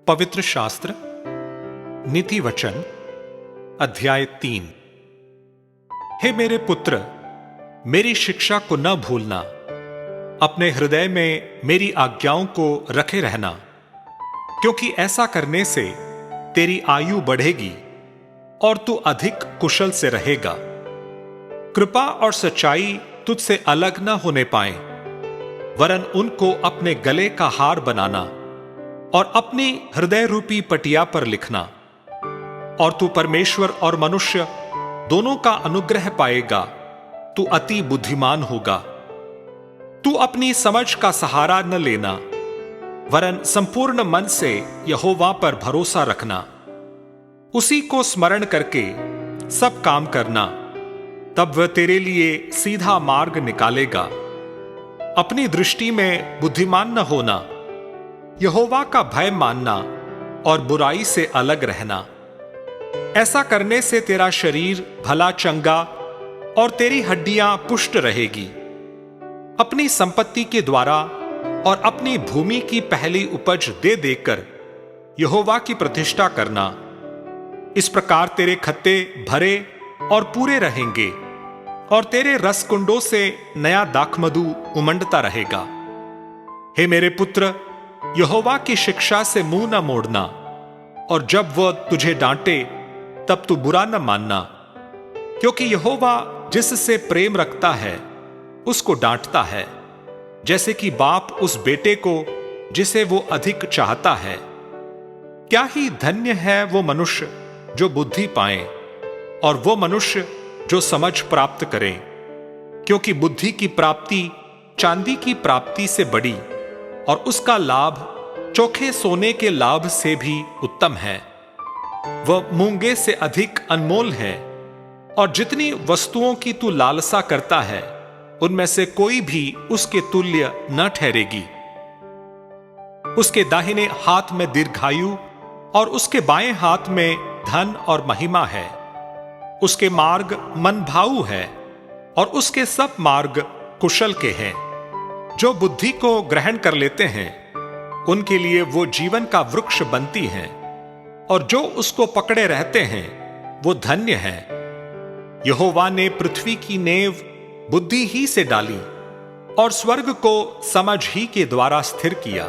पवित्र शास्त्र नीति वचन अध्याय 3। हे मेरे पुत्र, मेरी शिक्षा को न भूलना, अपने हृदय में मेरी आज्ञाओं को रखे रहना, क्योंकि ऐसा करने से तेरी आयु बढ़ेगी और तू अधिक कुशल से रहेगा। कृपा और सच्चाई तुझसे अलग न होने पाए, वरन उनको अपने गले का हार बनाना और अपनी हृदय रूपी पटिया पर लिखना। और तू परमेश्वर और मनुष्य दोनों का अनुग्रह पाएगा। तू अति बुद्धिमान होगा। तू अपनी समझ का सहारा न लेना, वरन संपूर्ण मन से यहोवा पर भरोसा रखना। उसी को स्मरण करके सब काम करना, तब वह तेरे लिए सीधा मार्ग निकालेगा। अपनी दृष्टि में बुद्धिमान न होना, यहोवा का भय मानना और बुराई से अलग रहना। ऐसा करने से तेरा शरीर भला चंगा और तेरी हड्डियां पुष्ट रहेगी। अपनी संपत्ति के द्वारा और अपनी भूमि की पहली उपज दे देकर यहोवा की प्रतिष्ठा करना। इस प्रकार तेरे खत्ते भरे और पूरे रहेंगे और तेरे रसकुंडों से नया दाखमधु उमंडता रहेगा। हे मेरे पुत्र, यहोवा की शिक्षा से मुंह न मोड़ना, और जब वह तुझे डांटे तब तू बुरा न मानना, क्योंकि यहोवा जिससे प्रेम रखता है उसको डांटता है, जैसे कि बाप उस बेटे को जिसे वो अधिक चाहता है। क्या ही धन्य है वो मनुष्य जो बुद्धि पाए और वो मनुष्य जो समझ प्राप्त करे, क्योंकि बुद्धि की प्राप्ति चांदी की प्राप्ति से बड़ी और उसका लाभ चोखे सोने के लाभ से भी उत्तम है। वह मूंगे से अधिक अनमोल है, और जितनी वस्तुओं की तू लालसा करता है उनमें से कोई भी उसके तुल्य न ठहरेगी। उसके दाहिने हाथ में दीर्घायु और उसके बाएं हाथ में धन और महिमा है। उसके मार्ग मनभाऊ है और उसके सब मार्ग कुशल के हैं। जो बुद्धि को ग्रहण कर लेते हैं उनके लिए वो जीवन का वृक्ष बनती हैं, और जो उसको पकड़े रहते हैं वो धन्य हैं। यहोवा ने पृथ्वी की नेव बुद्धि ही से डाली और स्वर्ग को समझ ही के द्वारा स्थिर किया।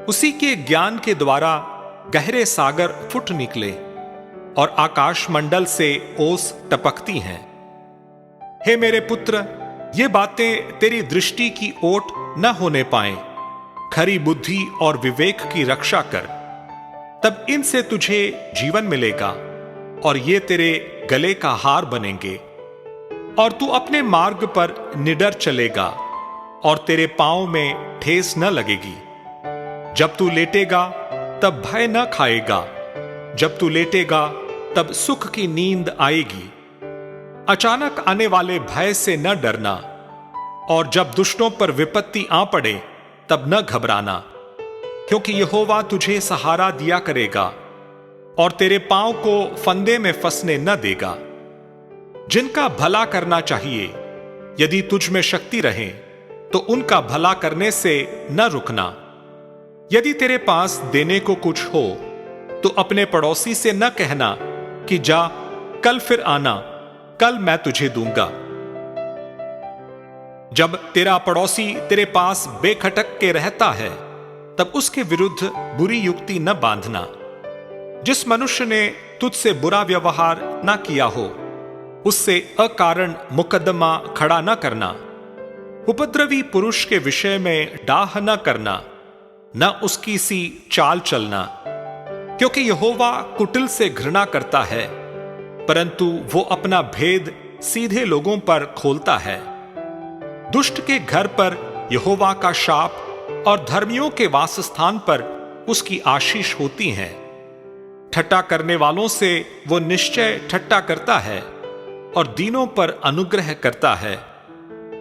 उसी के ज्ञान के द्वारा गहरे सागर फुट निकले और आकाश मंडल से ओस टपकती हैं। हे मेरे पुत्र, ये बातें तेरी दृष्टि की ओट न होने पाए। खरी बुद्धि और विवेक की रक्षा कर, तब इनसे तुझे जीवन मिलेगा और ये तेरे गले का हार बनेंगे। और तू अपने मार्ग पर निडर चलेगा और तेरे पांव में ठेस न लगेगी। जब तू लेटेगा तब भय न खाएगा, जब तू लेटेगा तब सुख की नींद आएगी। अचानक आने वाले भय से न डरना, और जब दुष्टों पर विपत्ति आ पड़े तब न घबराना, क्योंकि यहोवा तुझे सहारा दिया करेगा और तेरे पांव को फंदे में फंसने न देगा। जिनका भला करना चाहिए, यदि तुझ में शक्ति रहे तो उनका भला करने से न रुकना। यदि तेरे पास देने को कुछ हो तो अपने पड़ोसी से न कहना कि जा, कल फिर आना, कल मैं तुझे दूंगा। जब तेरा पड़ोसी तेरे पास बेखटक के रहता है तब उसके विरुद्ध बुरी युक्ति न बांधना। जिस मनुष्य ने तुझसे बुरा व्यवहार न किया हो उससे अकारण मुकदमा खड़ा न करना। उपद्रवी पुरुष के विषय में डाह न करना, न उसकी सी चाल चलना, क्योंकि यहोवा कुटिल से घृणा करता है, परंतु वो अपना भेद सीधे लोगों पर खोलता है। दुष्ट के घर पर यहोवा का शाप और धर्मियों के वासस्थान पर उसकी आशीष होती है। ठट्टा करने वालों से वो निश्चय ठट्टा करता है और दीनों पर अनुग्रह करता है।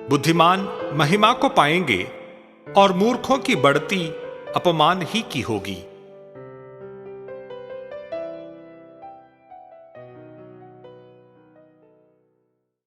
बुद्धिमान महिमा को पाएंगे और मूर्खों की बढ़ती अपमान ही की होगी।